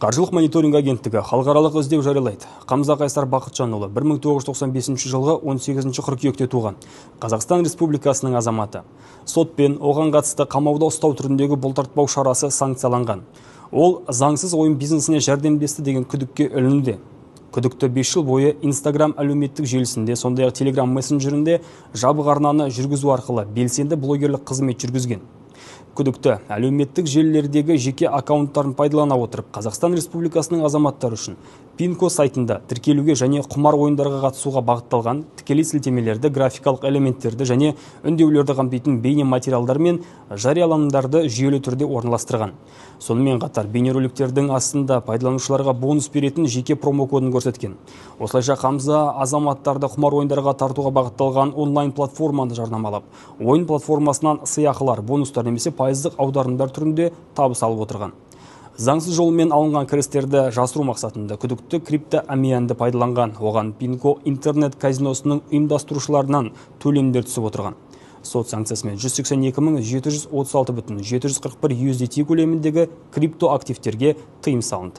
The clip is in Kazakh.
Қаржылық мониторинг агенттігі халықаралық іздеу жариялайды. Қамза Қайсар Бақытжанұлы 1995 жылғы 18 қыркүйекте туған. Қазақстан Республикасының азаматы. Сотпен оған қатысты қамауда ұстау түріндегі бұлтартпау шарасы санкцияланған. Ол заңсыз ойын бизнесіне жәрдемдесті деген күдікке ілінуде. Күдікті 5 жыл бойы Instagram әлеуметтік желісінде, сондай-ақ Telegram мессенджерінде жабық арнаны жүргізу арқылы белсенді блогерлік қызмет жүргізген. Күдікті әлеуметтік желілердегі жеке аккаунттарын пайдалана отырып, Қазақстан Республикасының азаматтары үшін Пинко сайтында тіркелуге және құмар ойындарға қатысуға бағытталған тікелей сілтемелерді, графикалық элементтерді және үндеулерді қамтитын бейне материалдар мен жарияланымдарды жүйелі түрде орналастырған. Сонымен қатар бейнероликтердің астында пайдаланушыларға бонус беретін жеке промокодын көрсеткен. Осылайша Қамза азаматтарды құмар ойындарға тартуға бағытталған онлайн платформаны жарнамалап, ойын платформасынан сыйақылар, бонустар немесе пайыздық аударымдар түрінде табыс алып отырған. Заңсыз жолмен алынған кірістерді жасыру мақсатында күдікті криптоәмиянды пайдаланған. Оған Пинко интернет казиносының ұйымдастырушыларынан төлемдер түсіп отырған. Сот санкциясымен 182.736,741 USDT көлеміндегі криптоактивтерге тыйым салынды.